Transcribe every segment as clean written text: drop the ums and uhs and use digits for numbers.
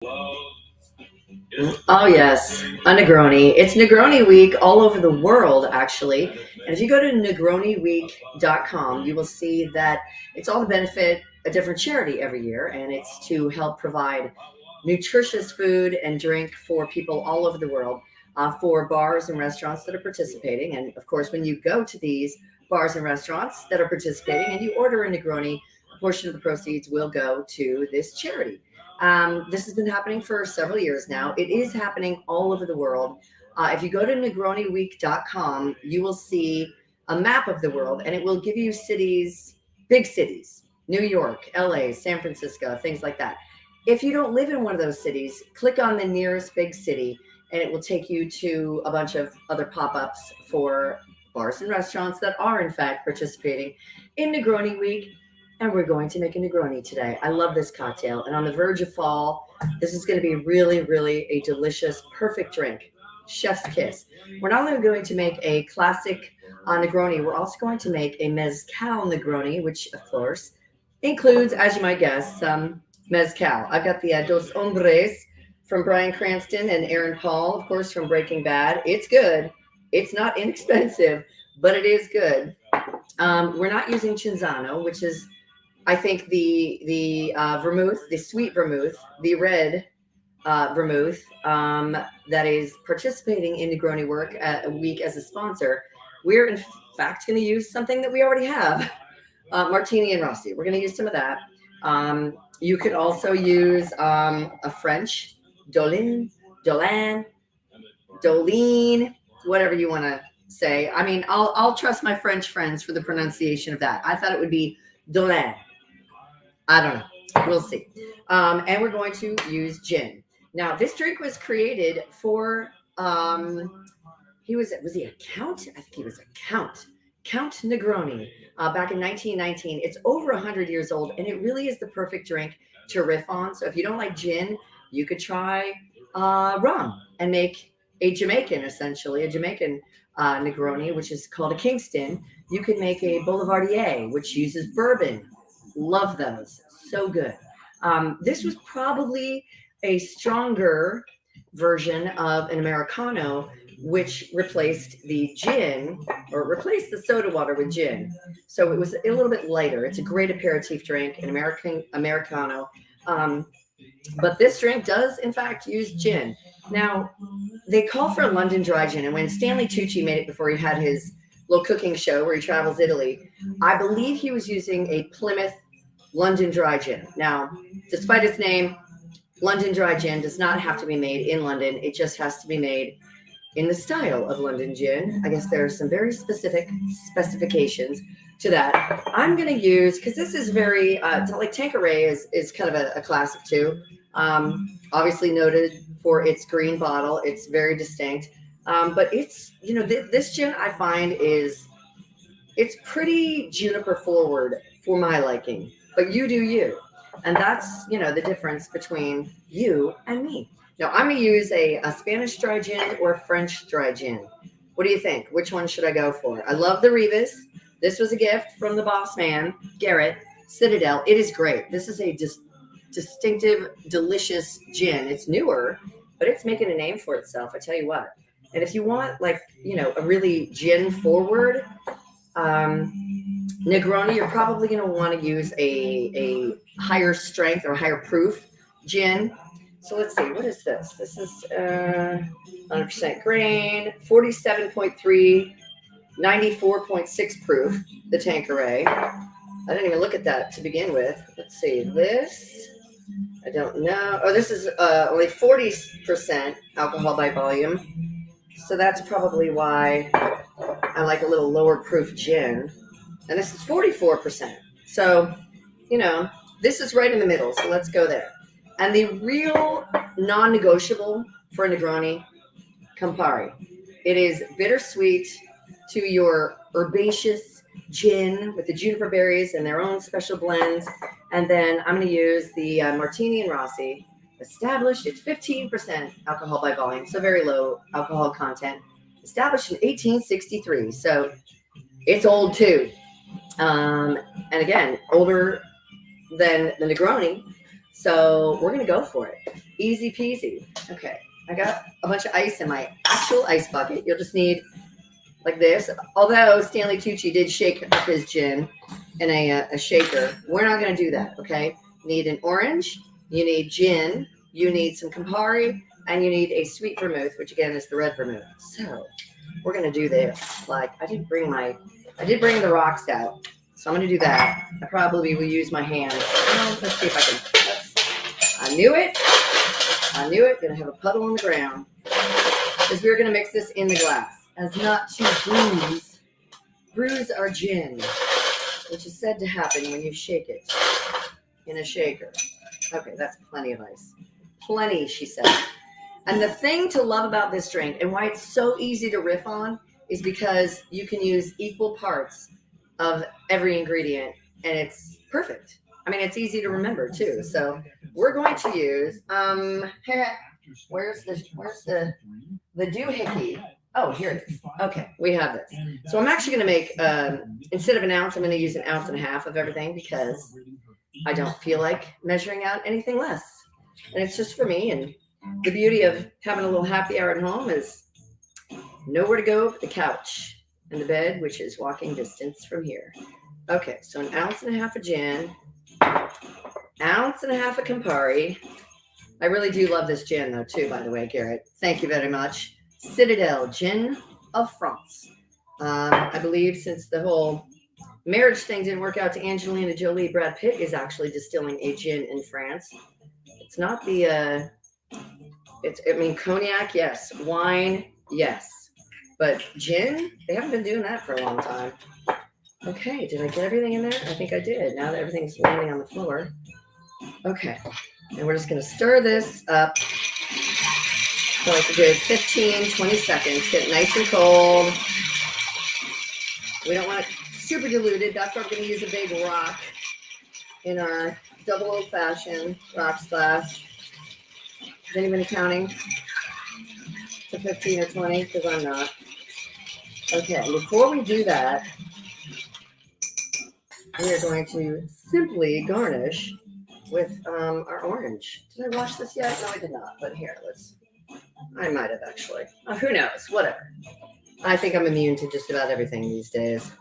Oh yes, a Negroni. It's Negroni week all over the world, actually. And if you go to negroniweek.com, you will see that it's all to benefit a different charity every year, and it's to help provide nutritious food and drink for people all over the world, for bars and restaurants that are participating. And of course, when you go to these bars and restaurants that are participating and you order a Negroni, a portion of the proceeds will go to this charity. This has been happening for several years now. It is happening all over the world. If you go to negroniweek.com, you will see a map of the world, and it will give you cities, big cities, New York, LA, San Francisco, things like that. If you don't live in one of those cities, click on the nearest big city, and it will take you to a bunch of other pop-ups for bars and restaurants that are, in fact, participating in Negroni Week. And we're going to make a Negroni today. I love this cocktail. And on the verge of fall, this is going to be really, really a delicious, perfect drink. Chef's kiss. We're not only going to make a classic Negroni, we're also going to make a Mezcal Negroni, which, of course, includes, as you might guess, some Mezcal. I've got the Dos Hombres from Bryan Cranston and Aaron Paul, of course, from Breaking Bad. It's good. It's not inexpensive, but it is good. We're not using Cinzano, which is, I think, the vermouth, the sweet vermouth, the red vermouth that is participating in Negroni Work Week as a sponsor. We're in fact going to use something that we already have, Martini and Rossi. We're going to use some of that. You could also use a French Dolin, whatever you want to say. I mean, I'll trust my French friends for the pronunciation of that. I thought it would be Dolin. I don't know. We'll see. And we're going to use gin. Now, this drink was created for, was he a count? I think he was a count. Count Negroni, back in 1919. It's over 100 years old, and it really is the perfect drink to riff on. So if you don't like gin, you could try rum and make a Jamaican, essentially, a Jamaican Negroni, which is called a Kingston. You could make a Boulevardier, which uses bourbon. Love those. So good. This was probably a stronger version of an Americano, which replaced the gin, or replaced the soda water with gin. So it was a little bit lighter. It's a great aperitif drink, an Americano. But this drink does, in fact, use gin. Now, they call for a London dry gin, and when Stanley Tucci made it before he had his little cooking show where he travels Italy, I believe he was using a Plymouth London dry gin. Now, despite its name, London dry gin does not have to be made in London. It just has to be made in the style of London gin. I guess there are some very specific specifications to that. I'm going to use, because this is very, like Tanqueray is kind of a classic too. Obviously noted for its green bottle. It's very distinct. But it's, this gin I find it's pretty juniper forward for my liking. But you do you. And that's, the difference between you and me. Now, I'm going to use a Spanish dry gin or a French dry gin. What do you think? Which one should I go for? I love the Rivas. This was a gift from the boss man, Garrett, Citadel. It is great. This is a distinctive, delicious gin. It's newer, but it's making a name for itself, I tell you what. And if you want, a really gin forward Negroni, you're probably going to want to use a higher strength or higher proof gin. So let's see, what is this? This is 100% grain, 47.3, 94.6 proof, the Tanqueray. I didn't even look at that to begin with. Let's see, this, I don't know. Oh, this is only 40% alcohol by volume. So that's probably why I like a little lower proof gin. And this is 44%. So, this is right in the middle. So let's go there. And the real non-negotiable for a Negroni, Campari. It is bittersweet to your herbaceous gin with the juniper berries and their own special blends. And then I'm going to use the Martini and Rossi. Established, it's 15% alcohol by volume, so very low alcohol content. Established in 1863, so it's old too. And again, older than the Negroni. So we're going to go for it. Easy peasy. Okay, I got a bunch of ice in my actual ice bucket. You'll just need like this. Although Stanley Tucci did shake up his gin in a shaker, we're not going to do that, okay? You need an orange, you need gin, you need some Campari, and you need a sweet vermouth, which again is the red vermouth. So we're going to do this. Like, I did bring the rocks out, so I'm going to do that. I probably will use my hands. Let's see if I can. I knew it. Gonna have a puddle on the ground because we're gonna mix this in the glass as not to bruise our gin, which is said to happen when you shake it in a shaker. Okay, that's plenty of ice. Plenty, she said. And the thing to love about this drink and why it's so easy to riff on is because you can use equal parts of every ingredient and it's perfect. I mean, it's easy to remember too. So we're going to use, where's the doohickey? Oh, here it is. Okay, we have this. So I'm actually going to make, instead of an ounce, I'm going to use 1.5 ounces of everything because I don't feel like measuring out anything less. And it's just for me. And the beauty of having a little happy hour at home is nowhere to go but the couch and the bed, which is walking distance from here. Okay, so 1.5 ounces of gin. 1.5 ounces of Campari. I really do love this gin, though, too, by the way, Garrett. Thank you very much. Citadel Gin of France. I believe since the whole marriage thing didn't work out to Angelina Jolie, Brad Pitt is actually distilling a gin in France. It's not the, cognac, yes. Wine, yes. But gin, they haven't been doing that for a long time. Okay, did I get everything in there? I think I did. Now that everything's landing on the floor. Okay, and we're just going to stir this up for like a good 15, 20 seconds. Get it nice and cold. We don't want it super diluted. That's why we're going to use a big rock in our double old-fashioned rocks glass. Is anybody counting to 15 or 20? Because I'm not. Okay, before we do that, we are going to simply garnish with our orange. Did I wash this yet? No, I did not. But here, I might have actually. Who knows? Whatever. I think I'm immune to just about everything these days.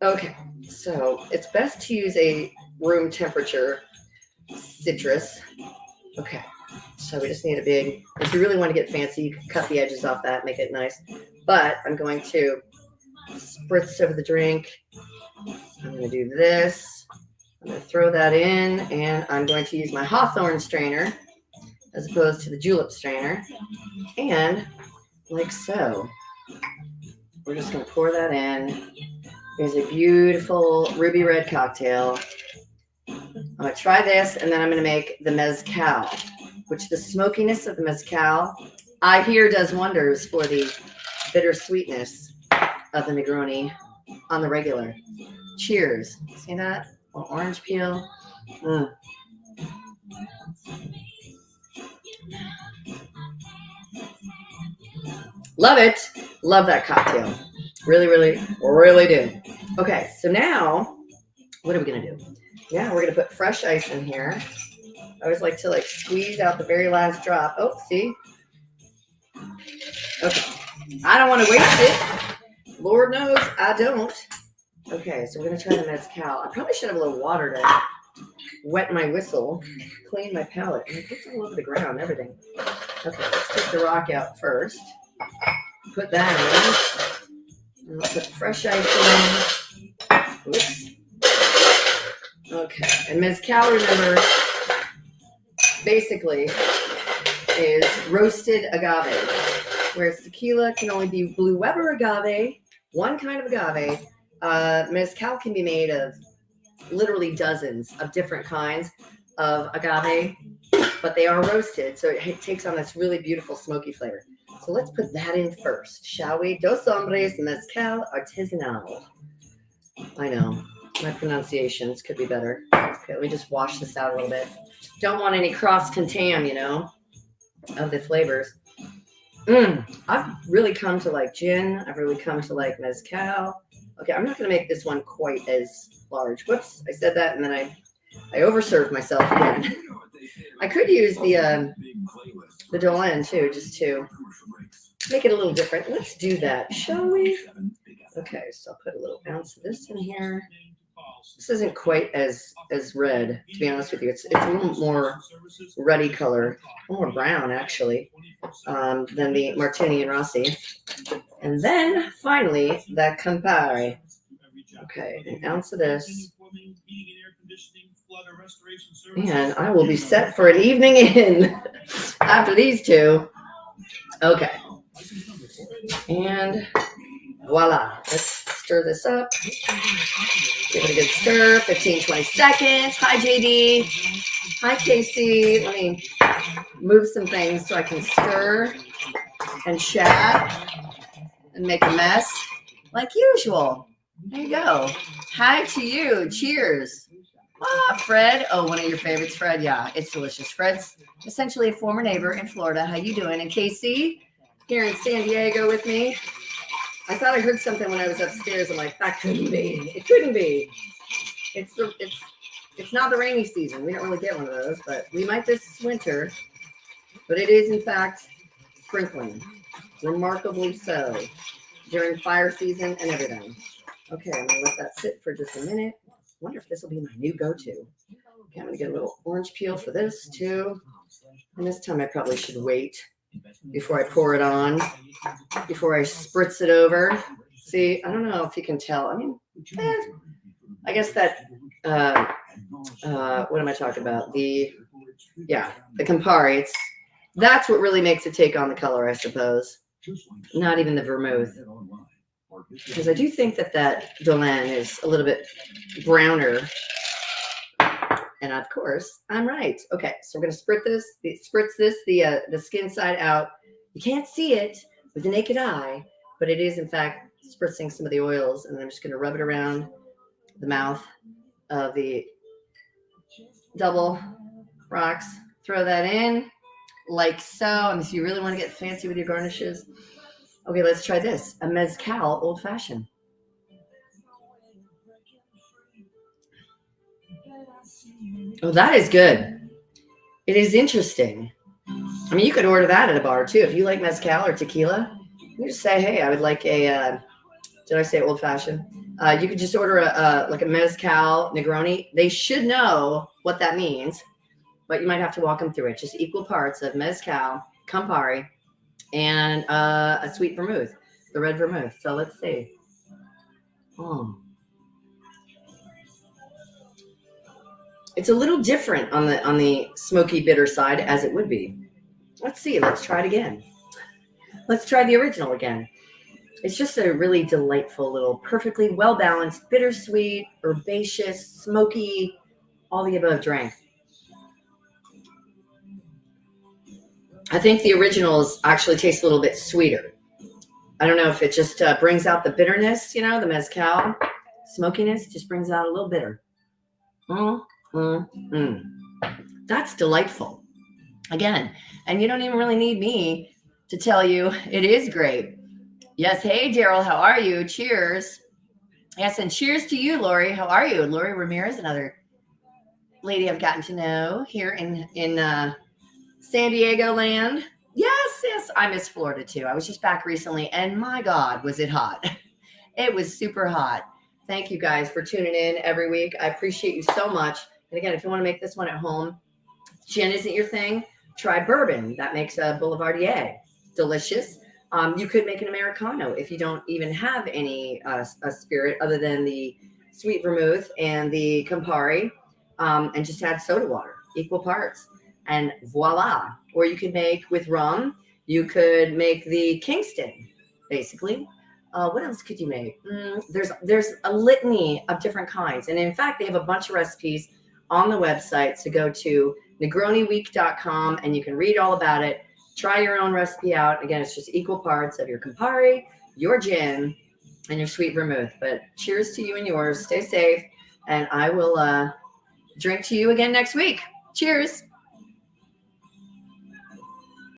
Okay, so it's best to use a room temperature citrus. Okay, so we just need a big, if you really want to get fancy, you can cut the edges off that, make it nice. But I'm going to spritz over the drink. I'm going to do this. I'm going to throw that in, and I'm going to use my Hawthorne strainer as opposed to the julep strainer. And like so, we're just going to pour that in. Here's a beautiful ruby red cocktail. I'm going to try this, and then I'm going to make the mezcal, which the smokiness of the mezcal, I hear, does wonders for the bittersweetness of the Negroni on the regular. Cheers. See that? A little orange peel. Love it. Love that cocktail. Really, really, really do. Okay, so now, what are we going to do? Yeah, we're going to put fresh ice in here. I always like to squeeze out the very last drop. Oh, see? Okay. I don't want to waste it. Lord knows I don't. Okay, so we're going to try the mezcal. I probably should have a little water to wet my whistle, clean my palate. And it gets all over the ground, everything. Okay, let's take the rock out first. Put that in. And let's put fresh ice in. Oops. Okay, and mezcal, remember, basically is roasted agave, whereas tequila can only be Blue Weber agave, one kind of agave. Mezcal can be made of literally dozens of different kinds of agave, but they are roasted, so it takes on this really beautiful smoky flavor. So let's put that in first, shall we? Dos Hombres Mezcal Artisanal. I know, my pronunciations could be better. Okay, let me just wash this out a little bit. Don't want any cross-contam, of the flavors. I've really come to like gin. I've really come to like mezcal. Okay, I'm not going to make this one quite as large. Whoops, I said that and then I overserved myself again. I could use the Dolan too, just to make it a little different. Let's do that, shall we? Okay, so I'll put a little ounce of this in here. This isn't quite as red, to be honest with you. It's a little more ruddy color, a little more brown actually, than the Martini and Rossi. And then finally the Campari. Okay, an ounce of this. And I will be set for an evening in after these two. Okay. And voila. Let's stir this up. Give it a good stir. 15, 20 seconds. Hi, JD. Hi, Casey. Let me move some things so I can stir and chat and make a mess like usual. There you go. Hi to you. Cheers. Ah, Fred. Oh, one of your favorites, Fred. Yeah, it's delicious. Fred's essentially a former neighbor in Florida. How you doing? And Casey here in San Diego with me. I thought I heard something when I was upstairs. I'm like, that couldn't be. It couldn't be. It's not the rainy season. We don't really get one of those, but we might this winter. But it is, in fact, sprinkling. Remarkably so. During fire season and everything. Okay, I'm going to let that sit for just a minute. I wonder if this will be my new go-to. Okay, I'm going to get a little orange peel for this, too. And this time I probably should wait before I pour it on, before I spritz it over. See, I don't know if you can tell. I mean, I guess that, what am I talking about? The Campari. That's what really makes it take on the color, I suppose. Not even the vermouth. Because I do think that Dolan is a little bit browner. And of course, I'm right. Okay, so we're going to spritz this, the skin side out. You can't see it with the naked eye, but it is, in fact, spritzing some of the oils. And then I'm just going to rub it around the mouth of the double rocks. Throw that in like so. And if you really want to get fancy with your garnishes. Okay, let's try this. A Mezcal Old Fashioned. Oh, that is good. It is interesting. I mean, you could order that at a bar, too. If you like Mezcal or tequila, you just say, hey, I would like a, did I say Old Fashioned? You could just order like a Mezcal Negroni. They should know what that means, but you might have to walk them through it. Just equal parts of Mezcal, Campari, and a sweet vermouth, the red vermouth. So let's see. It's a little different on the smoky bitter side, as it would be. Let's see. Let's try it again. Let's try the original again. It's just a really delightful little, perfectly well-balanced, bittersweet, herbaceous, smoky, all the above drink. I think the originals actually taste a little bit sweeter. I don't know if it just brings out the bitterness, you know, the mezcal smokiness just brings out a little bitter. That's delightful. Again, and you don't even really need me to tell you it is great. Yes, hey, Daryl, how are you? Cheers. Yes, and cheers to you, Lori. How are you? Lori Ramirez, another lady I've gotten to know here in San Diego land. Yes, I miss Florida too. I was just back recently, and my God, was it hot. It was super hot. Thank you guys for tuning in every week. I appreciate you so much. And again, if you want to make this one at home, gin isn't your thing, try bourbon. That makes a Boulevardier. Delicious. You could make an Americano if you don't even have any a spirit other than the sweet vermouth and the Campari, and just add soda water, equal parts. And voila. Or you could make with rum. You could make the Kingston, basically. What else could you make? There's a litany of different kinds. And in fact, they have a bunch of recipes on the website. So go to negroniweek.com and you can read all about it. Try your own recipe out. Again, it's just equal parts of your Campari, your gin, and your sweet vermouth. But cheers to you and yours. Stay safe. And I will drink to you again next week. Cheers.